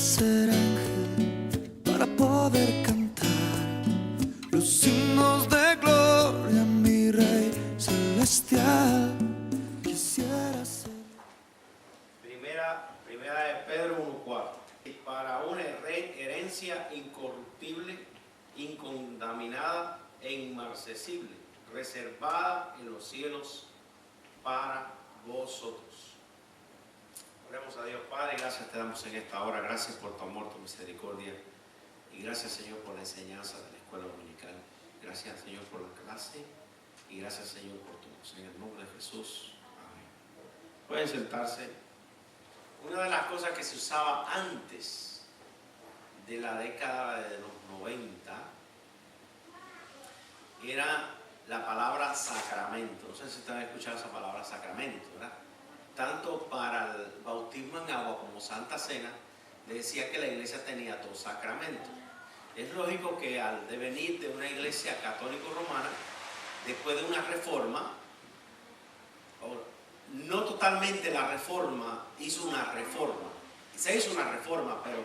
ser ángel para poder cantar los himnos de gloria a mi Rey celestial. Quisiera ser. Primera de Pedro 1:4. Para una herencia incorruptible, incontaminada e inmarcesible, reservada en los cielos para vosotros. Oremos a Dios. Padre, gracias te damos en esta hora. Gracias por tu amor, tu misericordia. Y gracias, Señor, por la enseñanza de la escuela dominical. Gracias, Señor, por la clase. Y gracias, Señor, por tu voz. En el nombre de Jesús. Amén. Pueden sentarse. Una de las cosas que se usaba antes de la década de los 90 era la palabra sacramento. No sé si ustedes han escuchado esa palabra sacramento, ¿verdad? Tanto para el bautismo en agua como Santa Cena, decía que la iglesia tenía dos sacramentos. Es lógico que al devenir de una iglesia católico-romana, después de una reforma, no totalmente la reforma, hizo una reforma. Se hizo una reforma, pero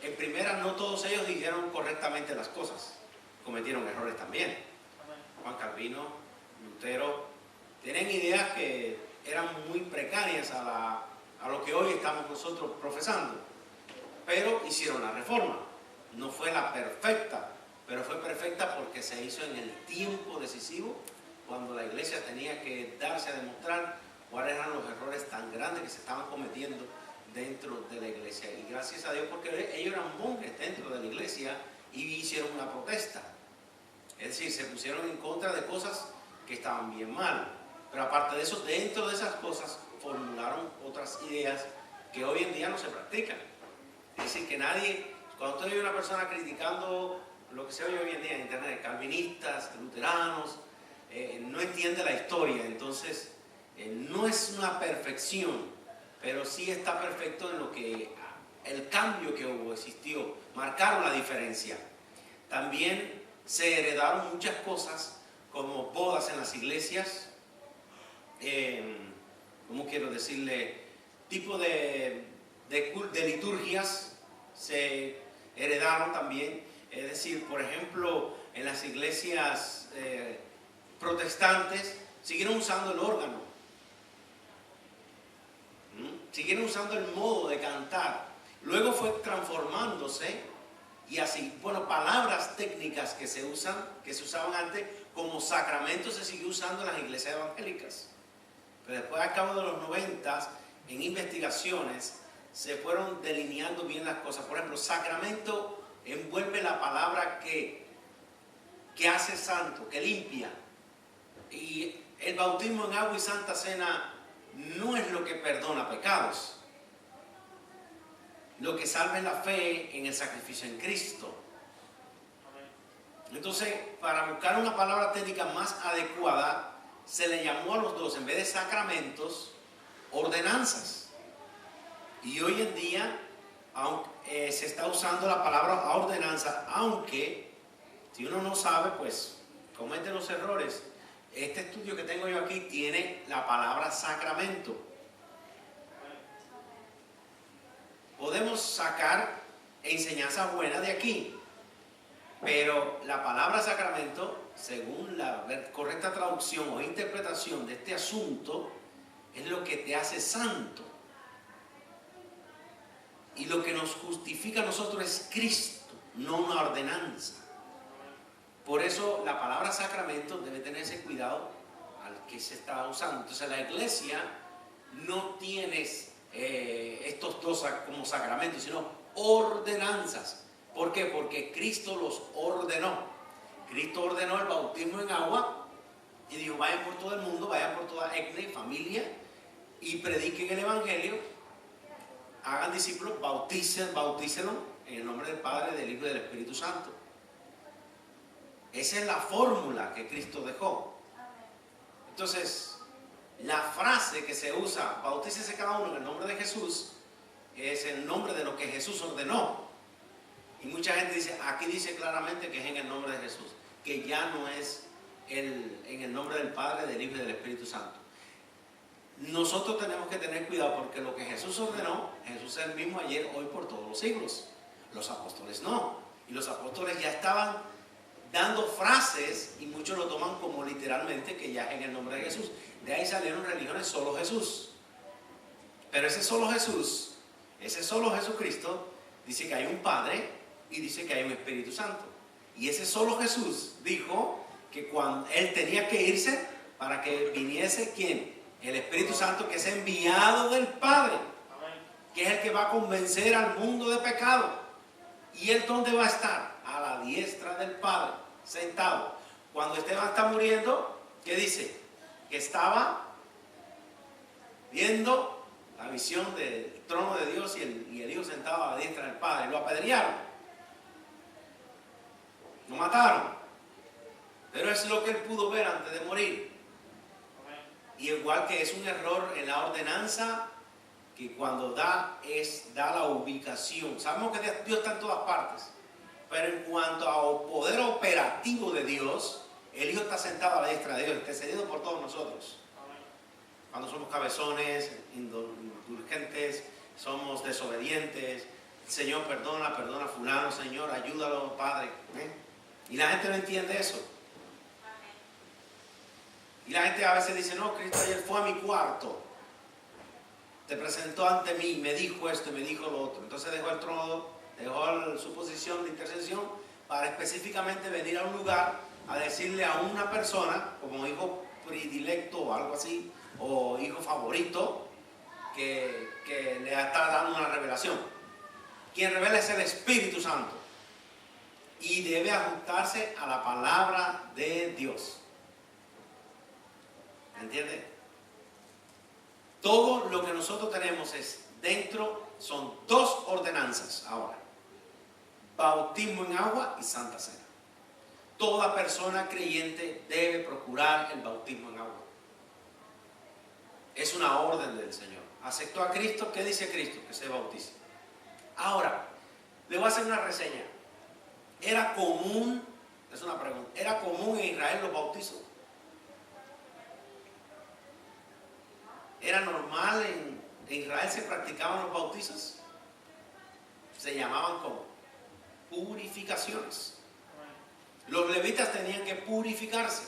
en primera no todos ellos dijeron correctamente las cosas. Cometieron errores también. Juan Calvino, Lutero, tienen ideas que eran muy precarias a lo que hoy estamos nosotros profesando. Pero hicieron la reforma. No fue la perfecta, pero fue perfecta porque se hizo en el tiempo decisivo, cuando la iglesia tenía que darse a demostrar cuáles eran los errores tan grandes que se estaban cometiendo dentro de la iglesia. Y gracias a Dios, porque ellos eran monjes dentro de la iglesia y hicieron una protesta. Es decir, se pusieron en contra de cosas que estaban bien mal. Pero aparte de eso, dentro de esas cosas formularon otras ideas que hoy en día no se practican. Es decir, que nadie, cuando usted ve a una persona criticando lo que se oye hoy en día en internet, calvinistas, luteranos, no entiende la historia. Entonces, no es una perfección, pero sí está perfecto en lo que el cambio que hubo, existió, marcaron la diferencia. También se heredaron muchas cosas, como bodas en las iglesias, ¿cómo quiero decirle? Tipo de liturgias se heredaron también. Es decir, por ejemplo, en las iglesias protestantes siguieron usando el órgano. Siguieron usando el modo de cantar. Luego fue transformándose y así, bueno, palabras técnicas que se usaban antes como sacramento se siguió usando en las iglesias evangélicas. Pero después, a cabo de los 90, en investigaciones, se fueron delineando bien las cosas. Por ejemplo, sacramento envuelve la palabra que hace santo, que limpia. Y el bautismo en agua y Santa Cena no es lo que perdona pecados. Lo que salva es la fe en el sacrificio en Cristo. Entonces, para buscar una palabra técnica más adecuada, se le llamó a los dos, en vez de sacramentos, ordenanzas. Y hoy en día se está usando la palabra ordenanza, aunque si uno no sabe, pues comete los errores. Este estudio que tengo yo aquí tiene la palabra sacramento. Podemos sacar enseñanzas buenas de aquí, pero la palabra sacramento, según la correcta traducción o interpretación de este asunto, es lo que te hace santo. Y lo que nos justifica a nosotros es Cristo, no una ordenanza. Por eso la palabra sacramento debe tenerse cuidado al que se está usando. Entonces la iglesia no tiene estos dos como sacramentos, sino ordenanzas. ¿Por qué? Porque Cristo los ordenó. Cristo ordenó el bautismo en agua y dijo: vayan por todo el mundo, vayan por toda etnia, familia, y prediquen el evangelio, hagan discípulos, bautícenlos en el nombre del Padre, del Hijo y del Espíritu Santo. Esa es la fórmula que Cristo dejó. Entonces, la frase que se usa, bautícese cada uno en el nombre de Jesús, es el nombre de lo que Jesús ordenó. Y mucha gente dice, aquí dice claramente que es en el nombre de Jesús, que ya no es en el nombre del Padre, del Hijo y del Espíritu Santo. nosotros tenemos que tener cuidado porque lo que Jesús ordenó, Jesús es el mismo ayer, hoy, por todos los siglos. Los apóstoles no. Y los apóstoles ya estaban dando frases y muchos lo toman como literalmente que ya es en el nombre de Jesús. De ahí salieron religiones solo Jesús. Pero ese solo Jesús, ese solo Jesucristo, dice que hay un Padre y dice que hay un Espíritu Santo. Y ese solo Jesús dijo que cuando Él tenía que irse para que viniese, ¿quién? El Espíritu Santo, que es enviado del Padre, que es el que va a convencer al mundo de pecado. ¿Y Él dónde va a estar? A la diestra del Padre, sentado. Cuando Esteban está muriendo, ¿qué dice? Que estaba viendo la visión del trono de Dios y el Hijo sentado a la diestra del Padre. Lo apedrearon, lo mataron, pero es lo que él pudo ver antes de morir. Y igual que es un error en la ordenanza, que cuando da la ubicación. Sabemos que Dios está en todas partes, pero en cuanto al poder operativo de Dios, el Hijo está sentado a la diestra de Dios, intercediendo por todos nosotros. Cuando somos cabezones, indulgentes, somos desobedientes, Señor, perdona a fulano, Señor, ayúdalo, Padre. Y la gente no entiende eso. Y la gente a veces dice, no, Cristo ayer fue a mi cuarto, te presentó ante mí, me dijo esto y me dijo lo otro. Entonces dejó el trono, dejó su posición de intercesión para específicamente venir a un lugar a decirle a una persona, como hijo predilecto o algo así, o hijo favorito, que le está dando una revelación. Quien revela es el Espíritu Santo y debe ajustarse a la palabra de Dios. ¿Entiende? Todo lo que nosotros tenemos es dentro, son dos ordenanzas ahora: bautismo en agua y Santa Cena. Toda persona creyente debe procurar el bautismo en agua. Es una orden del Señor. Aceptó a Cristo, ¿qué dice Cristo? Que se bautice. Ahora, le voy a hacer una reseña. ¿Era común? Es una pregunta. ¿Era común en Israel los bautizos? ¿Era normal en Israel se practicaban los bautizos? Se llamaban como purificaciones. Los levitas tenían que purificarse,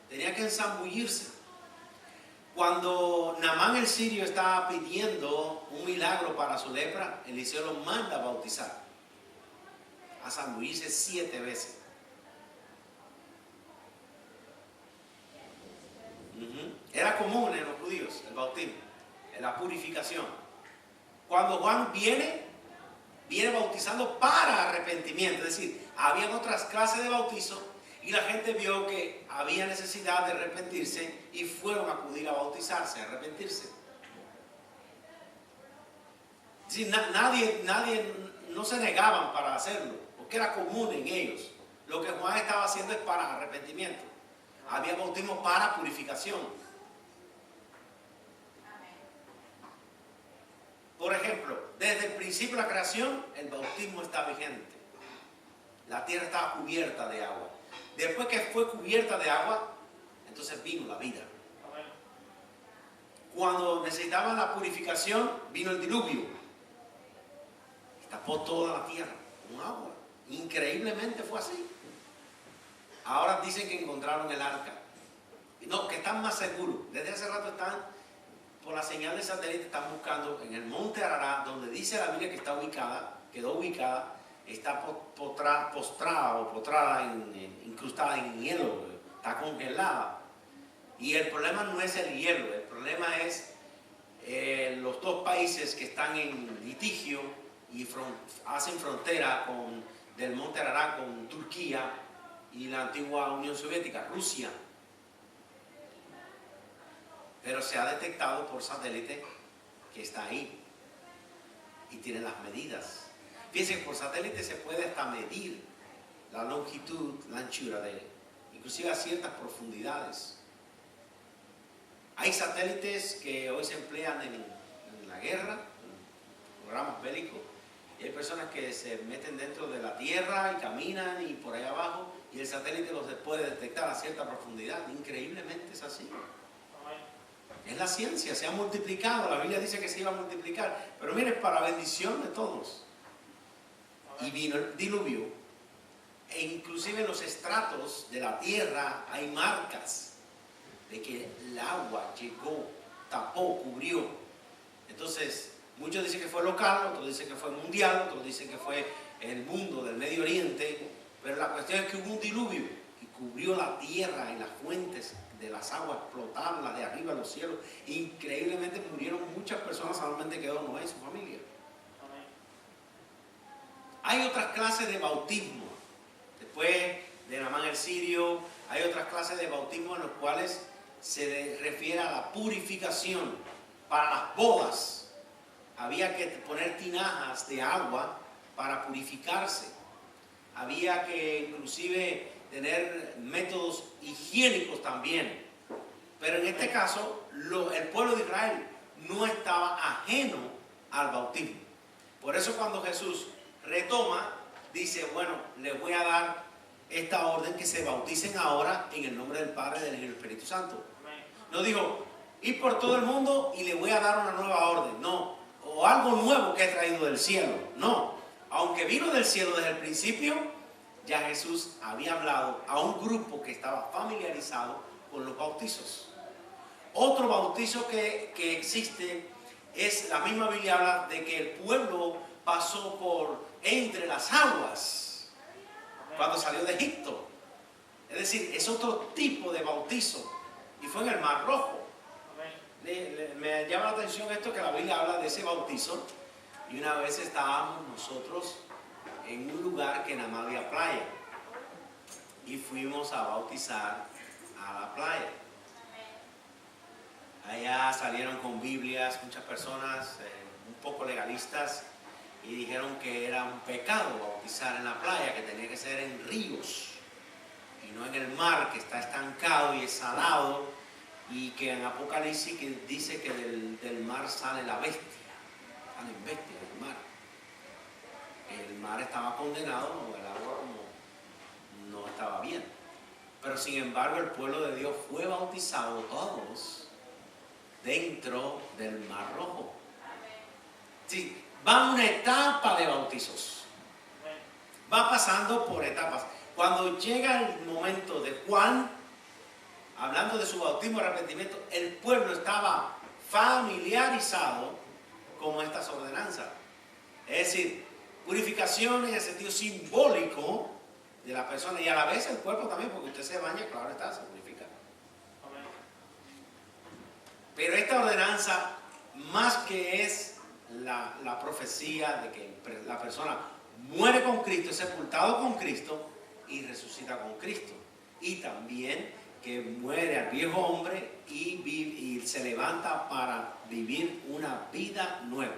tenían que ensambullirse. Cuando Naamán el sirio estaba pidiendo un milagro para su lepra, Eliseo lo manda a bautizar, a zambullirse 7 veces. Era común en los judíos el bautismo, la purificación. Cuando Juan viene bautizando para arrepentimiento, es decir, habían otras clases de bautizo y la gente vio que había necesidad de arrepentirse y fueron a acudir a bautizarse, a arrepentirse. Es decir, nadie no se negaban para hacerlo, porque era común en ellos. Lo que Juan estaba haciendo es para arrepentimiento. Había bautismo para purificación. Por ejemplo, desde el principio de la creación, el bautismo está vigente. La tierra estaba cubierta de agua. Después que fue cubierta de agua, entonces vino la vida. Cuando necesitaban la purificación, vino el diluvio. Y tapó toda la tierra con agua. Increíblemente fue así. Ahora dicen que encontraron el arca. No, que están más seguros. Desde hace rato están, por la señal de satélite, están buscando en el monte Ararat, donde dice la Biblia que está ubicada, quedó ubicada, está postrada, incrustada en hielo, está congelada. Y el problema no es el hielo, el problema es los dos países que están en litigio y hacen frontera del monte Ararat con Turquía y la antigua Unión Soviética, Rusia. Pero se ha detectado por satélite que está ahí y tiene las medidas. Fíjense que por satélite se puede hasta medir la longitud, la anchura inclusive a ciertas profundidades. Hay satélites que hoy se emplean en la guerra, en programas bélicos, y hay personas que se meten dentro de la tierra y caminan y por ahí abajo, y el satélite los puede detectar a cierta profundidad. Increíblemente es así. Es la ciencia, se ha multiplicado. La Biblia dice que se iba a multiplicar. Pero mire, para bendición de todos. Y vino el diluvio. E inclusive en los estratos de la tierra hay marcas de que el agua llegó, tapó, cubrió. Entonces, muchos dicen que fue local, otros dicen que fue mundial, otros dicen que fue en el mundo del Medio Oriente. Pero la cuestión es que hubo un diluvio y cubrió la tierra y las fuentes de las aguas explotaron, las de arriba de los cielos. Increíblemente murieron muchas personas, solamente quedó Noé y su familia. Hay otras clases de bautismo. Después de Naamán el sirio, hay otras clases de bautismo en los cuales se refiere a la purificación. Para las bodas había que poner tinajas de agua para purificarse. Había que inclusive tener métodos higiénicos también. Pero en este caso, el pueblo de Israel no estaba ajeno al bautismo. Por eso cuando Jesús retoma, dice, bueno, les voy a dar esta orden que se bauticen ahora en el nombre del Padre, del Hijo y del Espíritu Santo. No dijo, ir por todo el mundo y le voy a dar una nueva orden. No, o algo nuevo que he traído del cielo. No, aunque vino del cielo desde el principio, ya Jesús había hablado a un grupo que estaba familiarizado con los bautizos. Otro bautizo que existe es, la misma Biblia habla de que el pueblo pasó por entre las aguas cuando salió de Egipto. Es decir, es otro tipo de bautizo y fue en el Mar Rojo. Me llama la atención esto que la Biblia habla de ese bautizo. Y una vez estábamos nosotros en un lugar que nada más había playa y fuimos a bautizar a la playa. Allá salieron con Biblias muchas personas un poco legalistas y dijeron que era un pecado bautizar en la playa, que tenía que ser en ríos y no en el mar, que está estancado y es salado, y que en Apocalipsis que dice que del mar sale la bestia, salen bestias del mar. El mar estaba condenado, el agua como no estaba bien. Pero sin embargo el pueblo de Dios fue bautizado todos dentro del Mar Rojo. Sí, va una etapa de bautizos. Va pasando por etapas. Cuando llega el momento de Juan, hablando de su bautismo y arrepentimiento, el pueblo estaba familiarizado con estas ordenanzas. Es decir, purificación en el sentido simbólico de la persona y a la vez el cuerpo también, porque usted se baña, claro está, se purifica. Pero esta ordenanza, más que es la profecía de que la persona muere con Cristo, es sepultado con Cristo y resucita con Cristo. Y también que muere al viejo hombre y se levanta para vivir una vida nueva.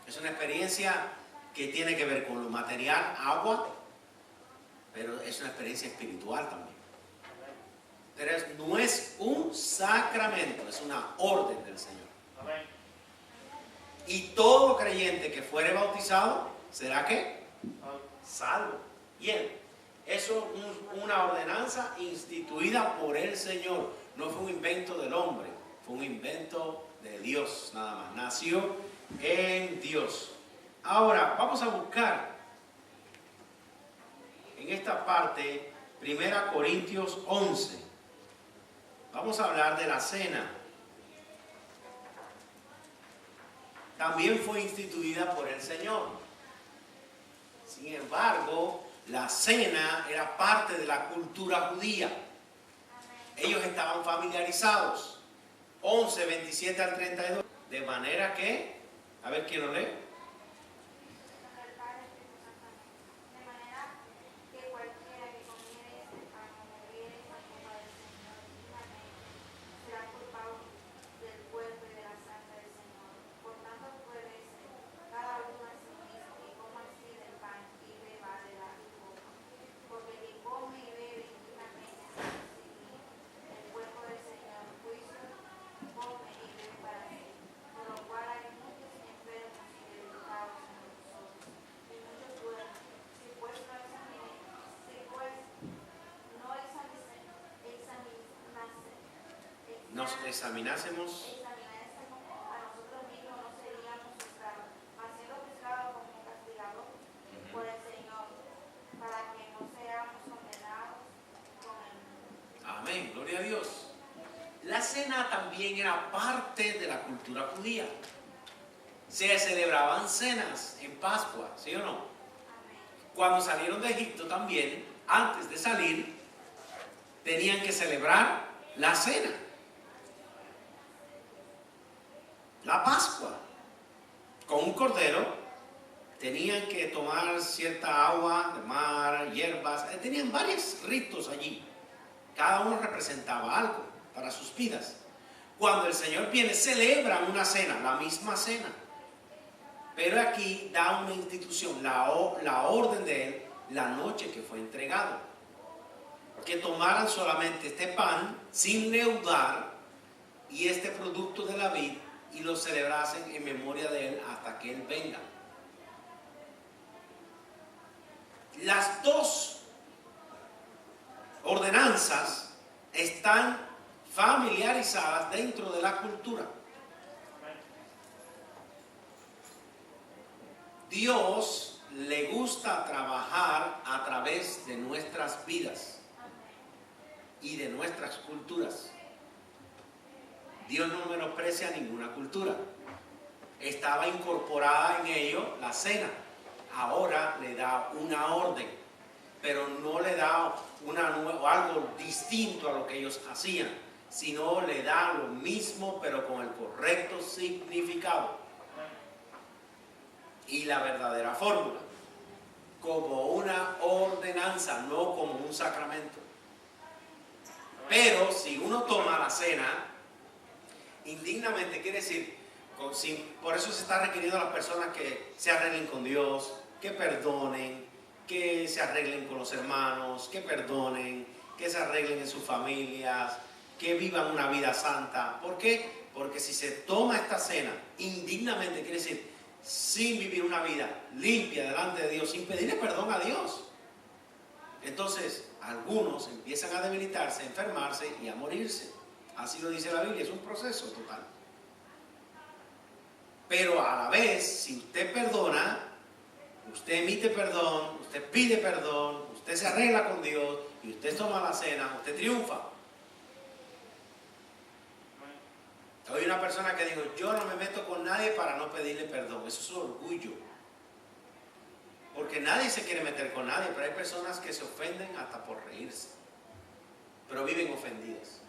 Es una experiencia que tiene que ver con lo material, agua, pero es una experiencia espiritual también. Pero no es un sacramento, es una orden del Señor. Y todo creyente que fuere bautizado, ¿será qué? Salvo. Bien, eso es una ordenanza instituida por el Señor. No fue un invento del hombre, fue un invento de Dios nada más. Nació en Dios. Ahora, vamos a buscar en esta parte 1 Corintios 11. Vamos a hablar de la cena. También fue instituida por el Señor. Sin embargo, la cena era parte de la cultura judía. Ellos estaban familiarizados. 11, 27 al 32. De manera que, a ver quién lo lee. examinásemos a nosotros mismos, no seríamos esclavos, mas siendo pescados como castigados por el Señor, para que no seamos condenados con el mundo. Amén, gloria a Dios. La cena también era parte de la cultura judía. Se celebraban cenas en Pascua, ¿sí o no? Cuando salieron de Egipto también, antes de salir, tenían que celebrar la cena. La Pascua. Con un cordero, tenían que tomar cierta agua de mar, hierbas, tenían varios ritos allí. Cada uno representaba algo para sus vidas. Cuando el Señor viene, celebran una cena, la misma cena. Pero aquí da una institución, la orden de Él, la noche que fue entregado. Que tomaran solamente este pan sin leudar y este producto de la vid y lo celebrasen en memoria de Él hasta que Él venga. Las dos ordenanzas están familiarizadas dentro de la cultura. Dios le gusta trabajar a través de nuestras vidas y de nuestras culturas. Dios no menosprecia ninguna cultura. Estaba incorporada en ello la cena. Ahora le da una orden, pero no le da algo distinto a lo que ellos hacían, sino le da lo mismo, pero con el correcto significado y la verdadera fórmula, como una ordenanza, no como un sacramento. Pero si uno toma la cena indignamente, quiere decir, por eso se está requiriendo a las personas que se arreglen con Dios, que perdonen, que se arreglen con los hermanos, que perdonen, que se arreglen en sus familias, que vivan una vida santa. ¿Por qué? Porque si se toma esta cena indignamente, quiere decir, sin vivir una vida limpia delante de Dios, sin pedirle perdón a Dios, entonces algunos empiezan a debilitarse, a enfermarse y a morirse. Así lo dice la Biblia, es un proceso total. Pero a la vez, si usted perdona, usted emite perdón, usted pide perdón, usted se arregla con Dios y usted toma la cena, usted triunfa. Hay una persona que dijo, yo no me meto con nadie para no pedirle perdón. Eso es orgullo. Porque nadie se quiere meter con nadie, pero hay personas que se ofenden hasta por reírse. Pero viven ofendidas.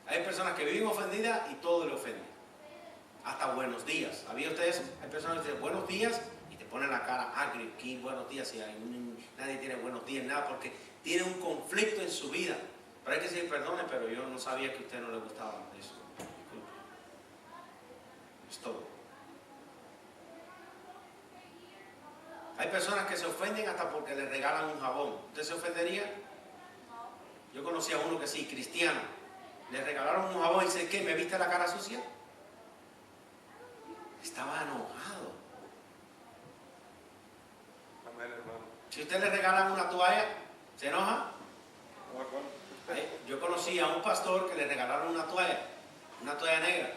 Hay personas que viven ofendidas y todo le ofende. Hasta buenos días. ¿Sabían ustedes? Hay personas que dicen buenos días y te ponen la cara agrio. ¿Qué buenos días? Si nadie tiene buenos días, nada, porque tiene un conflicto en su vida. Pero hay que decir, perdone, pero yo no sabía que a usted no le gustaba eso. Disculpe. Es todo. Hay personas que se ofenden hasta porque le regalan un jabón. ¿Usted se ofendería? Yo conocí a uno que sí, cristiano. Le regalaron un jabón y dice, ¿qué? ¿Me viste la cara sucia? Estaba enojado. Amén, hermano. Si usted le regalan una toalla, ¿se enoja? Yo conocí a un pastor que le regalaron una toalla negra.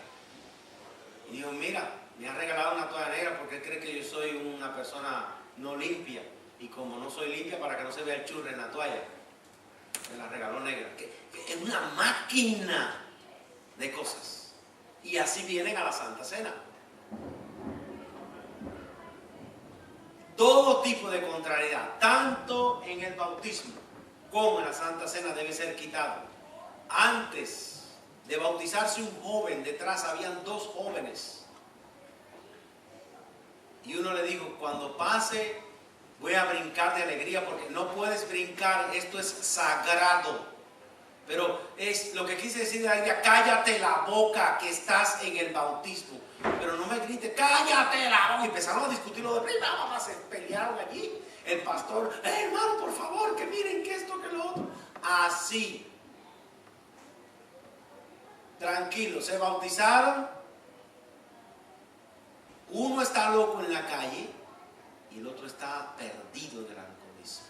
Y dijo, mira, me ha regalado una toalla negra porque él cree que yo soy una persona no limpia. Y como no soy limpia, para que no se vea el churre en la toalla, me la regaló negra. Que es una máquina de cosas. Y así vienen a la Santa Cena. Todo tipo de contrariedad, tanto en el bautismo como en la Santa Cena, debe ser quitado. Antes de bautizarse un joven, detrás habían dos jóvenes. Y uno le dijo, cuando pase voy a brincar de alegría, porque no puedes brincar, esto es sagrado. Pero es lo que quise decir de la Biblia, cállate la boca que estás en el bautismo. Pero no me grites, cállate la boca. Y empezaron a discutirlo de prima, se pelearon allí. El pastor, hermano, por favor, que miren que esto, que lo otro. Así. Tranquilo, se bautizaron. Uno está loco en la calle y el otro está perdido en el alcoholismo.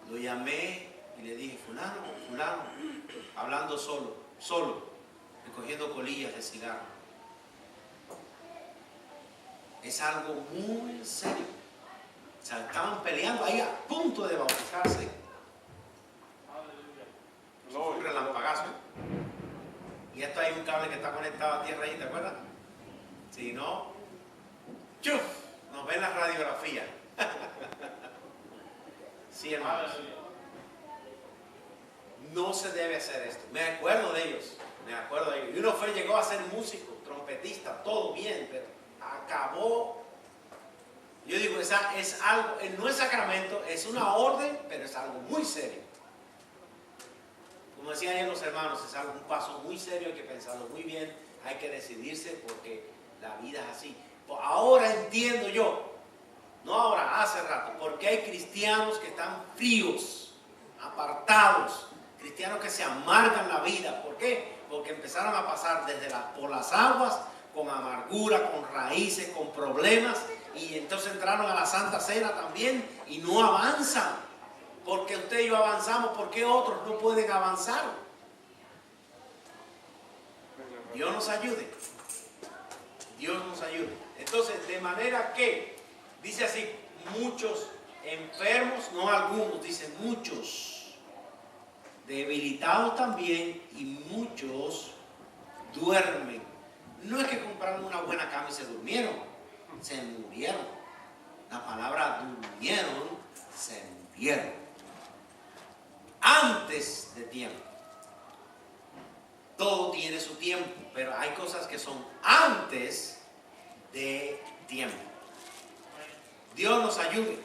Lo llamé y le dije, fulano, hablando solo, recogiendo colillas de cigarro. Es algo muy serio. O sea, estaban peleando ahí a punto de bautizarse. Fue un relampagazo. Y esto hay un cable que está conectado a tierra ahí, ¿te acuerdas? Si no, ¡chuf! Nos ven la radiografía. Sí, hermanos. No se debe hacer esto. Me acuerdo de ellos. Y uno llegó a ser músico, trompetista, todo bien, pero acabó. Yo digo, esa es algo, no es sacramento, es una orden, pero es algo muy serio. Como decían ayer los hermanos, es algo, un paso muy serio, hay que pensarlo muy bien, hay que decidirse porque la vida es así. Ahora entiendo yo, no ahora, hace rato, porque hay cristianos que están fríos, apartados, cristianos que se amargan la vida. ¿Por qué? Porque empezaron a pasar por las aguas, con amargura, con raíces, con problemas, y entonces entraron a la Santa Cena también y no avanzan. Porque usted y yo avanzamos, ¿por qué otros no pueden avanzar? Dios nos ayude. Dios nos ayude. Entonces, de manera que, dice así, muchos enfermos, no algunos, dice muchos, debilitados también, y muchos duermen. No es que compraron una buena cama y se durmieron, se murieron. La palabra durmieron, se murieron. Antes de tiempo. Todo tiene su tiempo, pero hay cosas que son antes de tiempo. Dios nos ayude,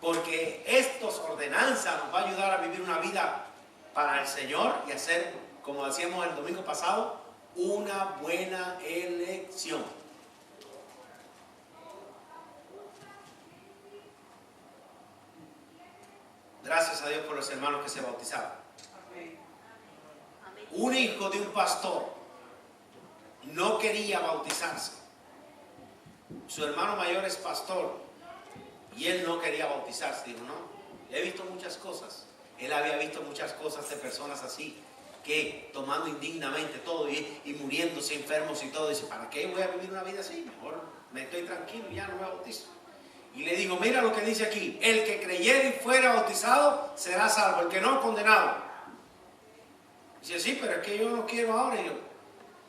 porque estas ordenanzas nos va a ayudar a vivir una vida para el Señor y hacer, como decíamos el domingo pasado, una buena elección. Gracias a Dios por los hermanos que se bautizaron. Un hijo de un pastor no quería bautizarse. Su hermano mayor es pastor y él no quería bautizarse. Dijo, no, he visto muchas cosas. Él había visto muchas cosas de personas así, que tomando indignamente todo y muriéndose enfermos y todo. Dice, ¿para qué voy a vivir una vida así? Mejor me estoy tranquilo y ya no me bautizo. Y le digo, mira lo que dice aquí, el que creyere y fuera bautizado será salvo, el que no, condenado. Dice, sí, pero es que yo no quiero ahora.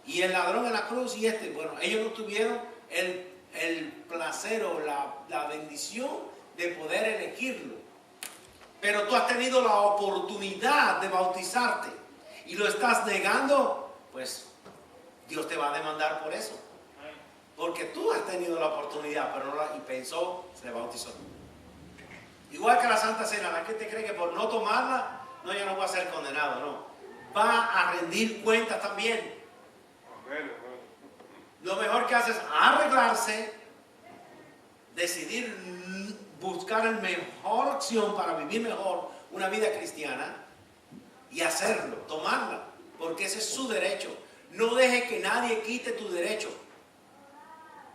Y el ladrón en la cruz y bueno, ellos no tuvieron el placer o la bendición de poder elegirlo. Pero tú has tenido la oportunidad de bautizarte y lo estás negando, pues Dios te va a demandar por eso. Porque tú has tenido la oportunidad, pero no y pensó, se bautizó. Igual que la Santa Cena, la gente cree que por no tomarla, no, ya no va a ser condenado, no. Va a rendir cuentas también. Lo mejor que hace es arreglarse, decidir buscar la mejor opción para vivir mejor una vida cristiana y hacerlo, tomarla, porque ese es su derecho. No deje que nadie quite tu derecho.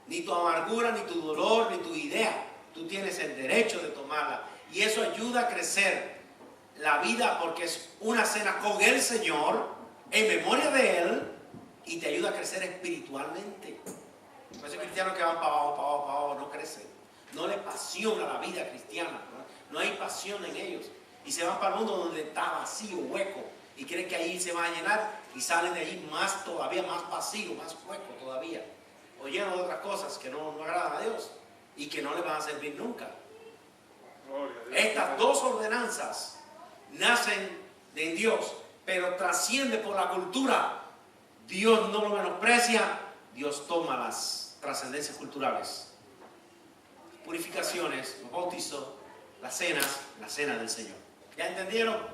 Ni tu amargura, ni tu dolor, ni tu idea. Tú tienes el derecho de tomarla. Y eso ayuda a crecer la vida porque es una cena con el Señor, en memoria de Él, y te ayuda a crecer espiritualmente. Por eso cristianos que van para abajo, no crecen. No les apasiona la vida cristiana. No hay pasión en ellos. Y se van para el mundo donde está vacío, hueco. Y creen que ahí se va a llenar y salen de ahí todavía más vacío, más hueco todavía. O lleno de otras cosas que no agradan a Dios y que no le van a servir nunca. Estas dos ordenanzas nacen de Dios, pero trascienden por la cultura. Dios no lo menosprecia, Dios toma las trascendencias culturales. Purificaciones, los bautizos, las cenas, la cena del Señor. ¿Ya entendieron?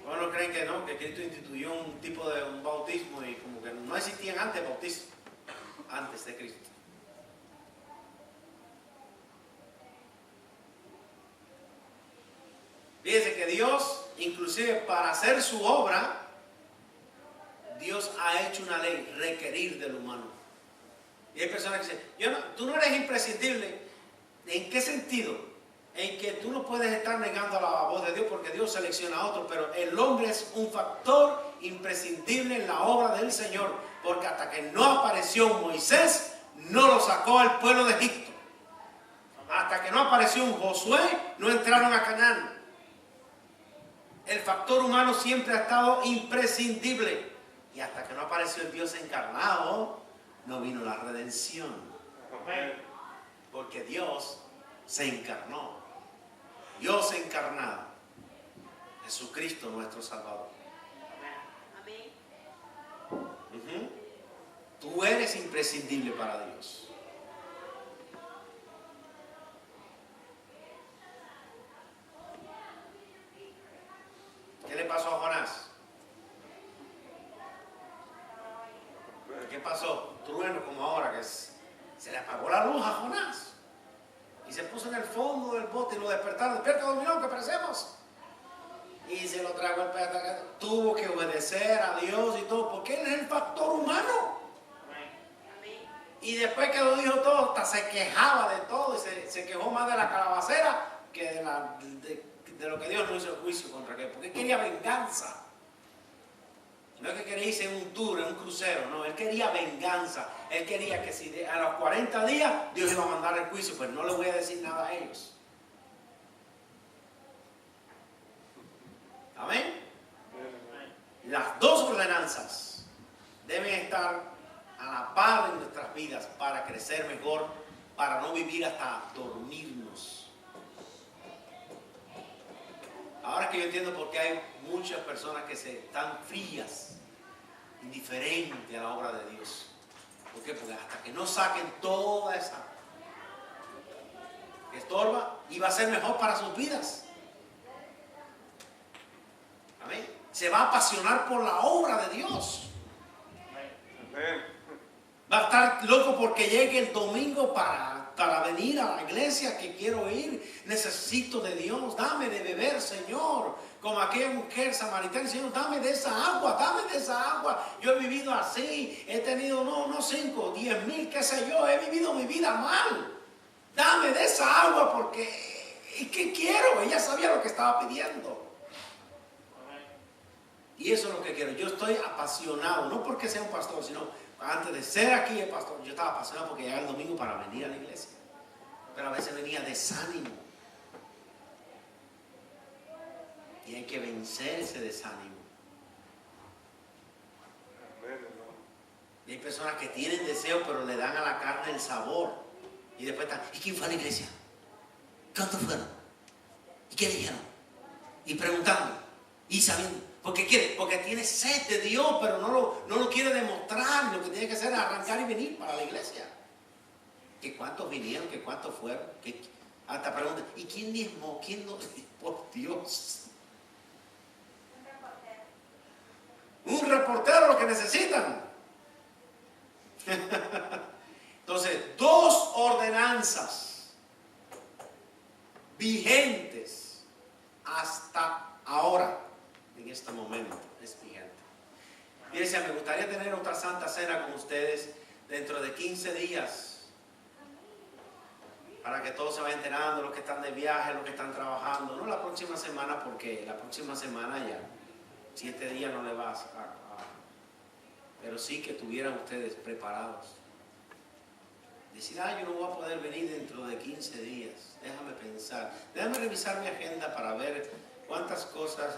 Bueno, creen que no, que Cristo instituyó un tipo de un bautismo y como que no existían antes bautismos. Antes de Cristo. Fíjense que Dios, inclusive para hacer su obra, Dios ha hecho una ley, requerir del humano. Y hay personas que dicen, tú no eres imprescindible. ¿En qué sentido? en que tú no puedes estar negando la voz de Dios porque Dios selecciona a otros, pero el hombre es un factor imprescindible en la obra del Señor, porque hasta que no apareció Moisés, no lo sacó al pueblo de Egipto. Hasta que no apareció un Josué, no entraron a Canaán. El factor humano siempre ha estado imprescindible. Y hasta que no apareció el Dios encarnado, no vino la redención. Porque Dios se encarnó. Dios encarnado. Jesucristo nuestro Salvador. Amén. Tú eres imprescindible para Dios. ¿Qué le pasó a Jonás? ¿Qué pasó? Trueno como ahora que se le apagó la luz a Jonás. Y se puso en el fondo del bote y lo despertaron. Despierta, dormilón, que perecemos. Y se lo tragó el pez. Tuvo que obedecer a Dios y todo, porque él es el factor humano. Y después que lo dijo todo, hasta se quejaba de todo. Y se quejó más de la calabacera que de lo que Dios no hizo el juicio contra él. Porque él quería venganza. No es que quería irse en un tour, en un crucero, no, él quería venganza. Él quería que si a los 40 días Dios iba a mandar el juicio, pues no le voy a decir nada a ellos. Amén. Las dos ordenanzas deben estar a la par en nuestras vidas para crecer mejor, para no vivir hasta dormirnos. Ahora que yo entiendo por qué hay muchas personas que se están frías, indiferentes a la obra de Dios. ¿Por qué? Porque hasta que no saquen toda esa que estorba, iba a ser mejor para sus vidas. Amén. Se va a apasionar por la obra de Dios. Va a estar loco porque llegue el domingo para venir a la iglesia, que quiero ir. Necesito de Dios. Dame de beber, Señor. Como aquella mujer samaritana, Señor, dame de esa agua, dame de esa agua. Yo he vivido así, he tenido no 5, 10 mil, qué sé yo, he vivido mi vida mal. Dame de esa agua porque, ¿qué quiero? Ella sabía lo que estaba pidiendo. Y eso es lo que quiero. Yo estoy apasionado, no porque sea un pastor, sino antes de ser aquí el pastor, yo estaba apasionado porque llegaba el domingo para venir a la iglesia. Pero a veces venía desánimo. Y hay que vencer ese desánimo. Y hay personas que tienen deseo, pero le dan a la carne el sabor. Y después están, ¿y quién fue a la iglesia? ¿Cuántos fueron? ¿Y qué dijeron? Y preguntando, y sabiendo. Porque quiere, porque tiene sed de Dios, pero no lo quiere demostrar. Lo que tiene que hacer es arrancar y venir para la iglesia. ¿Que cuántos vinieron? ¿Que cuántos fueron? ¿Que hasta preguntan, ¿y quién diezmó? ¿Quién no? Por Dios. Un reportero lo que necesitan. Entonces, dos ordenanzas vigentes hasta ahora, en este momento, es vigente. Iglesia, me gustaría tener otra Santa Cena con ustedes dentro de 15 días, para que todos se vayan enterando, los que están de viaje, los que están trabajando, no la próxima semana, porque la próxima semana ya 7 días no le vas pero sí que tuvieran ustedes preparados. Decir, yo no voy a poder venir dentro de 15 días. Déjame pensar. Déjame revisar mi agenda para ver cuántas cosas,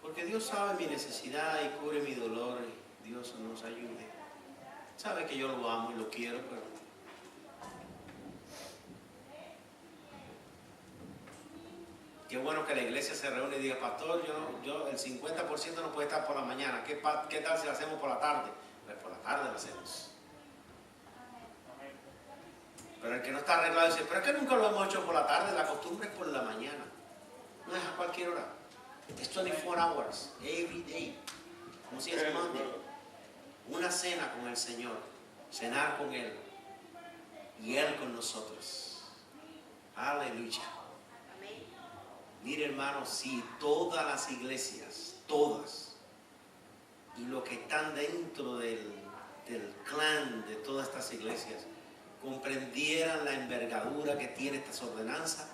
porque Dios sabe mi necesidad y cubre mi dolor. Y Dios nos ayude. Sabe que yo lo amo y lo quiero, pero qué bueno que la iglesia se reúne y diga, pastor, yo el 50% no puede estar por la mañana. ¿Qué tal si lo hacemos por la tarde? Pues por la tarde lo hacemos. Pero el que no está arreglado dice, pero es que nunca lo hemos hecho por la tarde, la costumbre es por la mañana. No es a cualquier hora. Es 24 hours, every day. Como si es Monday. Una cena con el Señor, cenar con Él y Él con nosotros. Aleluya. Mire, hermano, si todas las iglesias, todas, y los que están dentro del clan de todas estas iglesias, comprendieran la envergadura que tiene estas ordenanzas,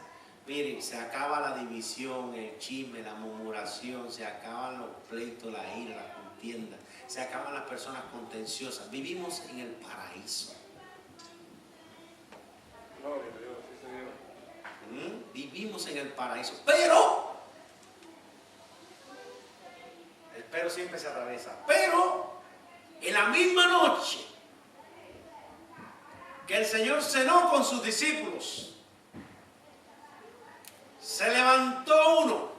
Miren, se acaba la división, el chisme, la murmuración, se acaban los pleitos, la ira, la contienda, se acaban las personas contenciosas. Vivimos en el paraíso. Gloria a Dios, sí, Señor. Vivimos en el paraíso, pero el pero siempre se atraviesa. Pero en la misma noche que el Señor cenó con sus discípulos, se levantó uno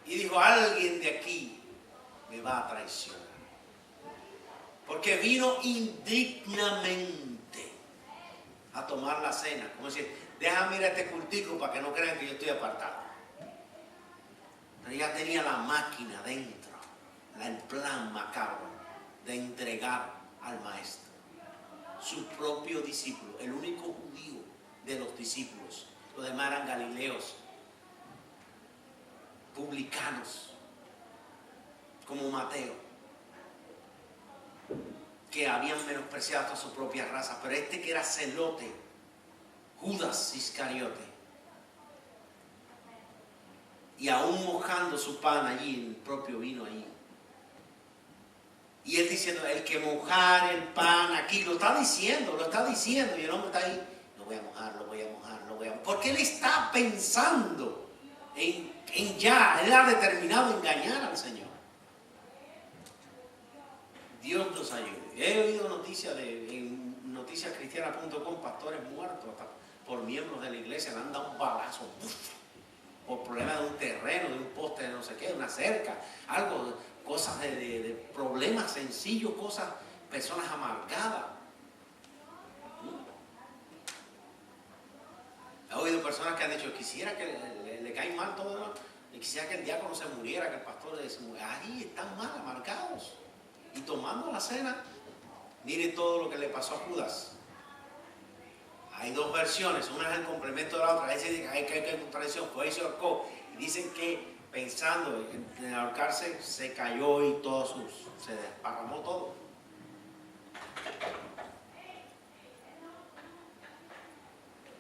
y dijo: alguien de aquí me va a traicionar, porque vino indignamente a tomar la cena. Como decir, déjame ir a este cultico para que no crean que yo estoy apartado. Pero ya tenía la máquina dentro, el plan macabro de entregar al maestro, su propio discípulo, el único judío de los discípulos. Los demás eran galileos, publicanos, como Mateo, que habían menospreciado hasta su propia raza. Pero este que era celote, Judas Iscariote, y aún mojando su pan allí, el propio vino allí. Y él diciendo: el que mojar el pan aquí, lo está diciendo, y el hombre está ahí: lo voy a mojar, lo voy a mojar, lo voy a mojar. Porque él está pensando en ya, él ha determinado engañar al Señor. Dios nos ayude. He oído noticias en noticiascristianas.com, pastores muertos hasta por miembros de la iglesia, le han dado un balazo por problemas de un terreno, de un poste de no sé qué, una cerca, algo, cosas de problemas sencillos, personas amargadas. He oído personas que han dicho: quisiera que le cae mal todo, quisiera que el diácono se muriera, que el pastor se muriera. Ahí están mal, amargados. Y tomando la cena, mire todo lo que le pasó a Judas. Hay dos versiones, una es el complemento de la otra. Dice que hay contradicción, fue y se ahorcó. Y dicen que pensando en ahorcarse, se cayó y se desparramó todo.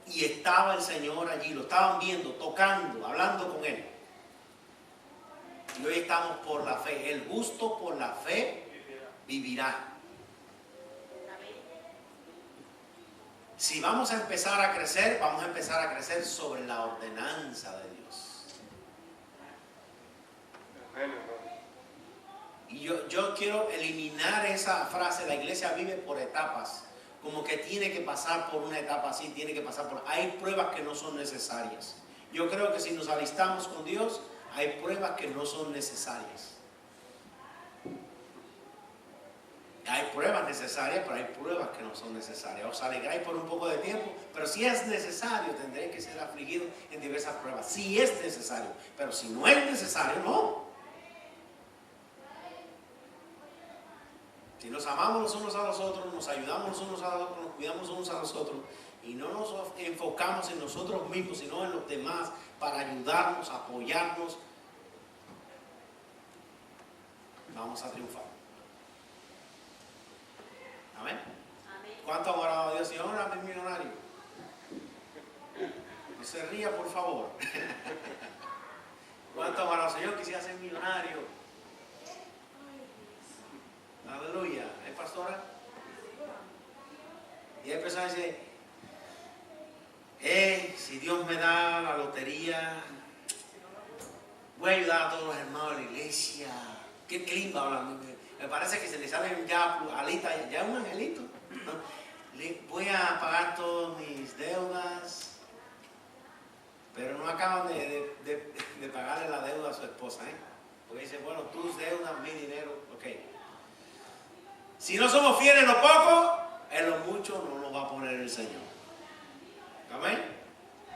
Y estaba el Señor allí, lo estaban viendo, tocando, hablando con Él. Y hoy estamos por la fe. El justo por la fe vivirá. Si vamos a empezar a crecer, vamos a empezar a crecer sobre la ordenanza de Dios. Y yo quiero eliminar esa frase: la iglesia vive por etapas. Como que tiene que pasar por una etapa así, tiene que pasar por... Hay pruebas que no son necesarias. Yo creo que si nos alistamos con Dios, hay pruebas que no son necesarias. Hay pruebas necesarias, pero hay pruebas que no son necesarias. Os alegráis por un poco de tiempo, pero si es necesario, tendréis que ser afligidos en diversas pruebas. Si es necesario, pero si no es necesario, no. Si nos amamos los unos a los otros, nos ayudamos los unos a los otros, nos cuidamos los unos a los otros, y no nos enfocamos en nosotros mismos, sino en los demás, para ayudarnos, apoyarnos, vamos a triunfar. Amén. ¿Cuánto han orado a Dios? Señor, hazme millonario. No se ría, por favor. ¿Cuánto han orado? Señor, quisiera ser millonario. Aleluya. ¿Hay pastora? Y hay personas que dicen: si Dios me da la lotería, voy a ayudar a todos los hermanos de la iglesia. Qué lindo hablan. Me parece que se les salen ya alitas, ya un angelito. Voy a pagar todas mis deudas. Pero no acaban de pagarle la deuda a su esposa, porque dice: bueno, tus deudas, mi dinero, ok. Si no somos fieles en lo poco, en lo mucho no nos va a poner el Señor. Amén.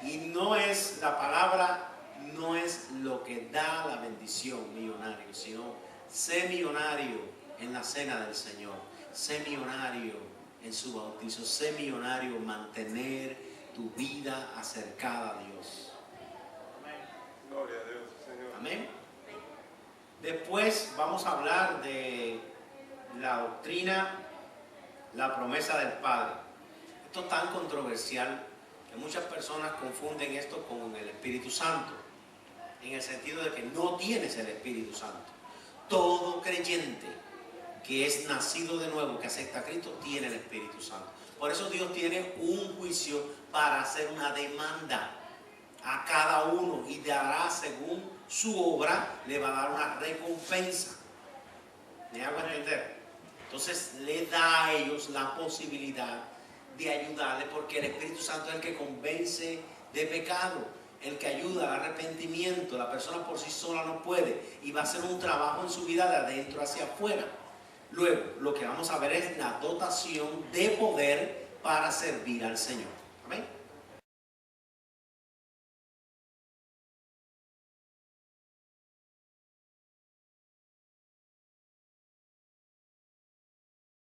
Y no es la palabra, no es lo que da la bendición millonario, sino sé millonario en la cena del Señor, sé millonario en su bautizo, sé millonario en mantener tu vida acercada a Dios. Amén. Gloria a Dios, Señor. Amén. Después vamos a hablar de la doctrina, la promesa del Padre. Esto es tan controversial que muchas personas confunden esto con el Espíritu Santo, en el sentido de que no tienes el Espíritu Santo. Todo creyente que es nacido de nuevo, que acepta a Cristo, tiene el Espíritu Santo. Por eso Dios tiene un juicio para hacer una demanda a cada uno y dará según su obra, le va a dar una recompensa. ¿Me hago entender? Entonces le da a ellos la posibilidad de ayudarle, porque el Espíritu Santo es el que convence de pecado, el que ayuda al arrepentimiento. La persona por sí sola no puede y va a hacer un trabajo en su vida de adentro hacia afuera. Luego, lo que vamos a ver es la dotación de poder para servir al Señor. Amén.